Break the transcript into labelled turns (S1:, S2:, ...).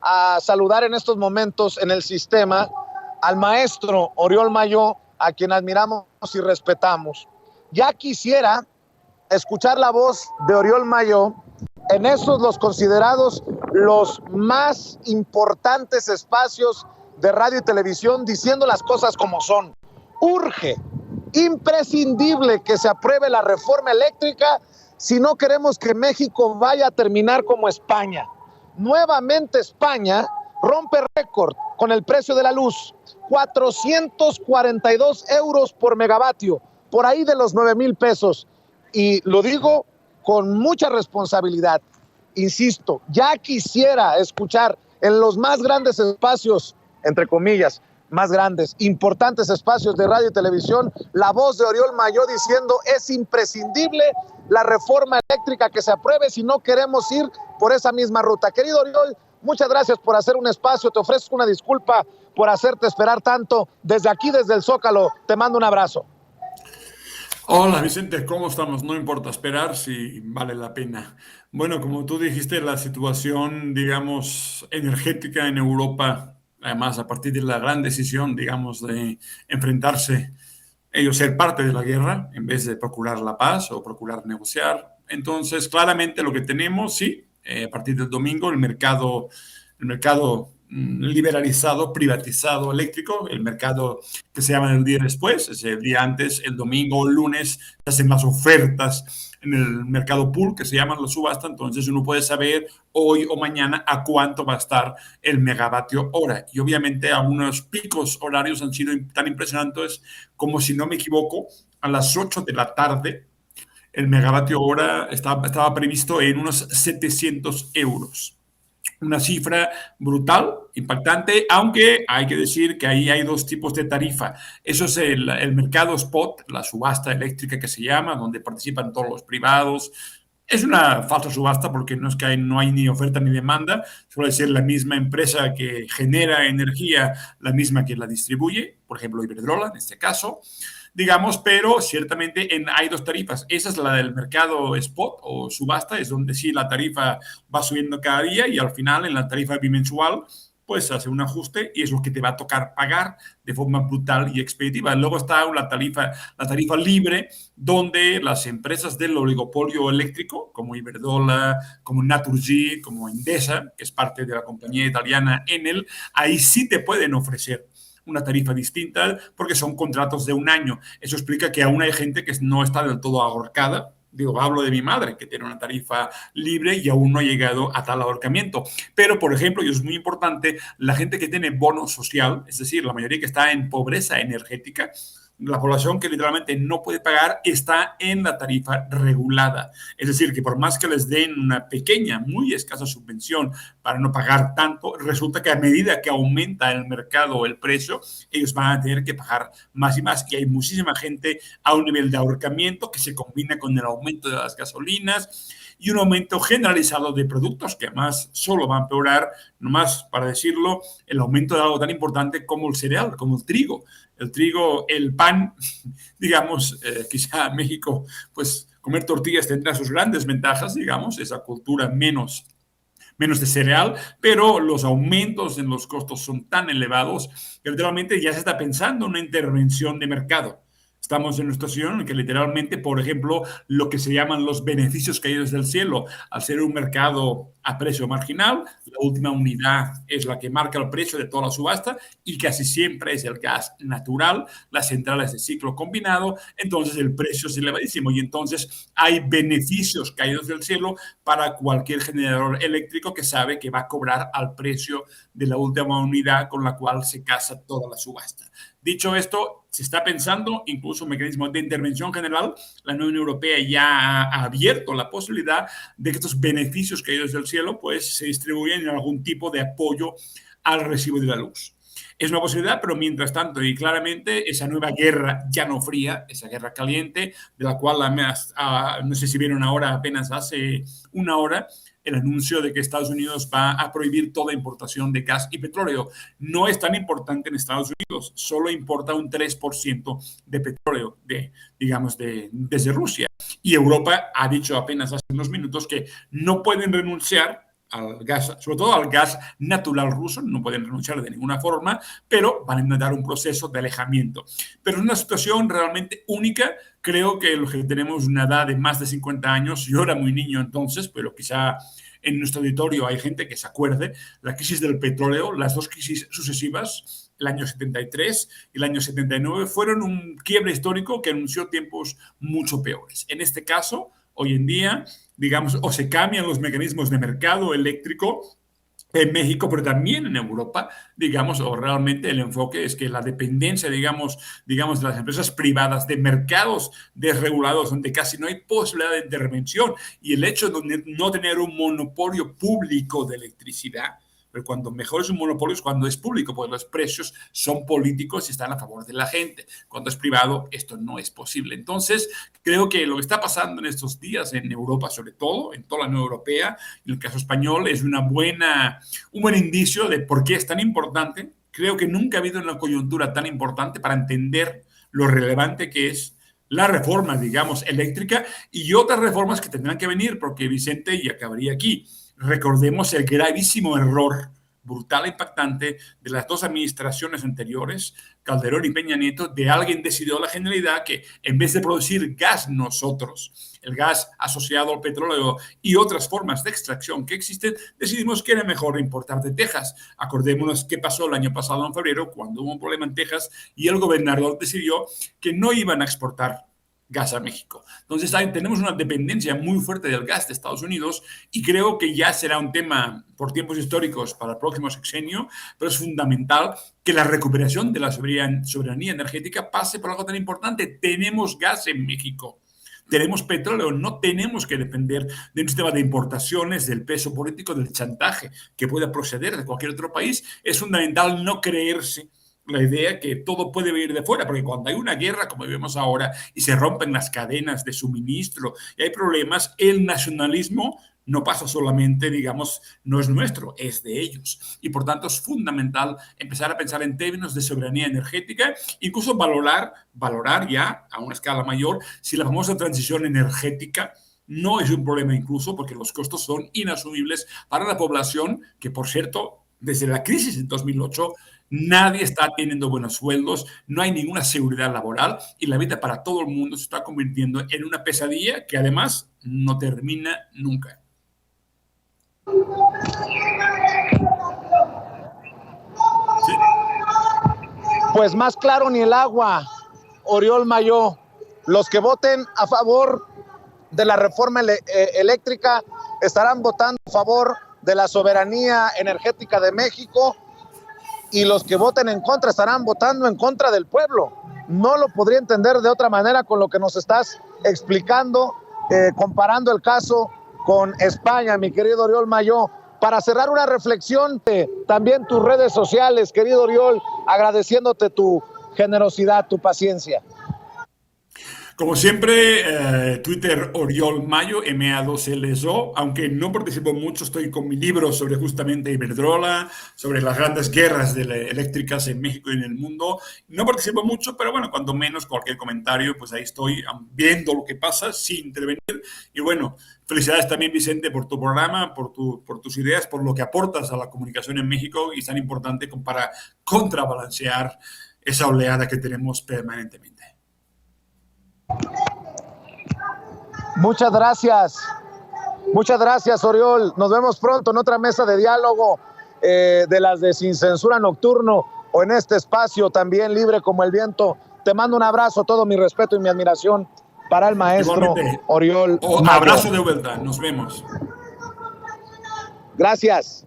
S1: a saludar en estos momentos en el sistema al maestro Oriol Mayó, a quien admiramos y respetamos. Ya quisiera escuchar la voz de Oriol Mayó en estos los considerados los más importantes espacios de radio y televisión, diciendo las cosas como son. Urge, imprescindible que se apruebe la reforma eléctrica si no queremos que México vaya a terminar como España. Nuevamente España rompe récord con el precio de la luz, 442 euros por megavatio, por ahí de los 9,000 pesos. Y lo digo con mucha responsabilidad. Insisto, ya quisiera escuchar en los más grandes espacios, entre comillas, más grandes, importantes espacios de radio y televisión, la voz de Oriol Mayó diciendo es imprescindible la reforma eléctrica que se apruebe si no queremos ir por esa misma ruta. Querido Oriol, muchas gracias por hacer un espacio, te ofrezco una disculpa por hacerte esperar tanto. Desde aquí, desde el Zócalo, te mando un abrazo.
S2: Hola Vicente, ¿cómo estamos? No importa esperar si vale la pena. Bueno, como tú dijiste, la situación, digamos, energética en Europa, además a partir de la gran decisión, digamos, de enfrentarse, ellos ser parte de la guerra en vez de procurar la paz o procurar negociar. Entonces, claramente lo que tenemos, sí, a partir del domingo, el mercado liberalizado, privatizado eléctrico, el mercado que se llama el día después, es el día antes, el domingo o el lunes, se hacen las ofertas en el mercado pool, que se llama la subasta, entonces uno puede saber hoy o mañana a cuánto va a estar el megavatio hora. Y obviamente algunos picos horarios han sido tan impresionantes como, si no me equivoco, a las 8 de la tarde, el megavatio hora estaba previsto en unos 700 euros. Una cifra brutal, impactante, aunque hay que decir que ahí hay dos tipos de tarifa. Eso es el mercado spot, la subasta eléctrica que se llama, donde participan todos los privados. Es una falsa subasta porque no es que no hay ni oferta ni demanda, suele ser la misma empresa que genera energía, la misma que la distribuye, por ejemplo Iberdrola en este caso, digamos, pero ciertamente hay dos tarifas. Esa es la del mercado spot o subasta, es donde sí la tarifa va subiendo cada día y al final en la tarifa bimensual pues hace un ajuste y es lo que te va a tocar pagar de forma brutal y expeditiva. Luego está la tarifa libre, donde las empresas del oligopolio eléctrico, como Iberdrola, como Naturgy, como Endesa, que es parte de la compañía italiana Enel, ahí sí te pueden ofrecer una tarifa distinta porque son contratos de un año. Eso explica que aún hay gente que no está del todo ahorcada. Digo, hablo de mi madre, que tiene una tarifa libre y aún no ha llegado a tal ahorcamiento. Pero, por ejemplo, y es muy importante, la gente que tiene bono social, es decir, la mayoría que está en pobreza energética, la población que literalmente no puede pagar está en la tarifa regulada. Es decir, que por más que les den una pequeña, muy escasa subvención para no pagar tanto, resulta que a medida que aumenta el mercado o el precio, ellos van a tener que pagar más y más. Y hay muchísima gente a un nivel de ahorcamiento que se combina con el aumento de las gasolinas y un aumento generalizado de productos que además solo va a empeorar, nomás para decirlo, el aumento de algo tan importante como el cereal, como el trigo. El trigo, el pan, digamos, quizá en México, pues comer tortillas tendrá sus grandes ventajas, digamos, esa cultura menos de cereal, pero los aumentos en los costos son tan elevados que literalmente ya se está pensando en una intervención de mercado. Estamos en una situación en que literalmente, por ejemplo, lo que se llaman los beneficios caídos del cielo, al ser un mercado a precio marginal, la última unidad es la que marca el precio de toda la subasta y casi siempre es el gas natural, las centrales de ciclo combinado, entonces el precio es elevadísimo y entonces hay beneficios caídos del cielo para cualquier generador eléctrico que sabe que va a cobrar al precio de la última unidad con la cual se casa toda la subasta. Dicho esto, se está pensando incluso un mecanismo de intervención general. La Unión Europea ya ha abierto la posibilidad de que estos beneficios caídos del cielo pues, se distribuyan en algún tipo de apoyo al recibo de la luz. Es una posibilidad, pero mientras tanto, y claramente esa nueva guerra ya no fría, esa guerra caliente, de la cual no sé si vieron ahora, apenas hace una hora, el anuncio de que Estados Unidos va a prohibir toda importación de gas y petróleo. No es tan importante en Estados Unidos, solo importa un 3% de petróleo, desde Rusia. Y Europa ha dicho apenas hace unos minutos que no pueden renunciar al gas, sobre todo al gas natural ruso, no pueden renunciar de ninguna forma, pero van a intentar un proceso de alejamiento. Pero es una situación realmente única. Creo que los que tenemos una edad de más de 50 años, yo era muy niño entonces, pero quizá en nuestro auditorio hay gente que se acuerde, la crisis del petróleo, las dos crisis sucesivas, el año 73 y el año 79, fueron un quiebre histórico que anunció tiempos mucho peores. En este caso, hoy en día, digamos, o se cambian los mecanismos de mercado eléctrico en México, pero también en Europa, digamos, o realmente el enfoque es que la dependencia, digamos, de las empresas privadas, de mercados desregulados, donde casi no hay posibilidad de intervención, y el hecho de no tener un monopolio público de electricidad, pero cuando mejor es un monopolio es cuando es público, porque los precios son políticos y están a favor de la gente. Cuando es privado, esto no es posible. Entonces, creo que lo que está pasando en estos días en Europa, sobre todo, en toda la Unión Europea, en el caso español, es un buen indicio de por qué es tan importante. Creo que nunca ha habido una coyuntura tan importante para entender lo relevante que es la reforma, digamos, eléctrica y otras reformas que tendrán que venir, porque Vicente, y acabaría aquí, recordemos el gravísimo error brutal e impactante de las dos administraciones anteriores, Calderón y Peña Nieto, de alguien decidió la Generalidad que en vez de producir gas nosotros, el gas asociado al petróleo y otras formas de extracción que existen, decidimos que era mejor importar de Texas. Acordémonos qué pasó el año pasado en febrero, cuando hubo un problema en Texas y el gobernador decidió que no iban a exportar gas a México. Entonces tenemos una dependencia muy fuerte del gas de Estados Unidos y creo que ya será un tema por tiempos históricos para el próximo sexenio, pero es fundamental que la recuperación de la soberanía energética pase por algo tan importante. Tenemos gas en México. Tenemos petróleo, no tenemos que depender de un sistema de importaciones, del peso político, del chantaje que pueda proceder de cualquier otro país. Es fundamental no creerse la idea que todo puede venir de fuera, porque cuando hay una guerra, como vemos ahora, y se rompen las cadenas de suministro y hay problemas, el nacionalismo no pasa solamente, digamos, no es nuestro, es de ellos. Y por tanto es fundamental empezar a pensar en términos de soberanía energética, incluso valorar ya a una escala mayor si la famosa transición energética no es un problema incluso porque los costos son inasumibles para la población, que por cierto, desde la crisis en 2008, nadie está teniendo buenos sueldos, no hay ninguna seguridad laboral y la vida para todo el mundo se está convirtiendo en una pesadilla que además no termina nunca.
S1: ¿Sí? Pues más claro ni el agua, Oriol Mayó. Los que voten a favor de la reforma eléctrica estarán votando a favor de la soberanía energética de México, y los que voten en contra estarán votando en contra del pueblo. No lo podría entender de otra manera con lo que nos estás explicando, comparando el caso con España, mi querido Oriol Mayó. Para cerrar una reflexión, también tus redes sociales, querido Oriol, agradeciéndote tu generosidad, tu paciencia.
S2: Como siempre, Twitter Oriol Mayo, MA2LSO, aunque no participo mucho, estoy con mi libro sobre justamente Iberdrola, sobre las grandes guerras eléctricas en México y en el mundo. No participo mucho, pero bueno, cuando menos cualquier comentario, pues ahí estoy viendo lo que pasa sin intervenir. Y bueno, felicidades también, Vicente, por tu programa, por tus ideas, por lo que aportas a la comunicación en México y es tan importante para contrabalancear esa oleada que tenemos permanentemente.
S1: Muchas gracias, Oriol. Nos vemos pronto en otra mesa de diálogo de las de Sin Censura Nocturno o en este espacio también libre como el viento. Te mando un abrazo, todo mi respeto y mi admiración para el maestro igualmente, Oriol.
S2: Un abrazo de vuelta, nos vemos.
S1: Gracias.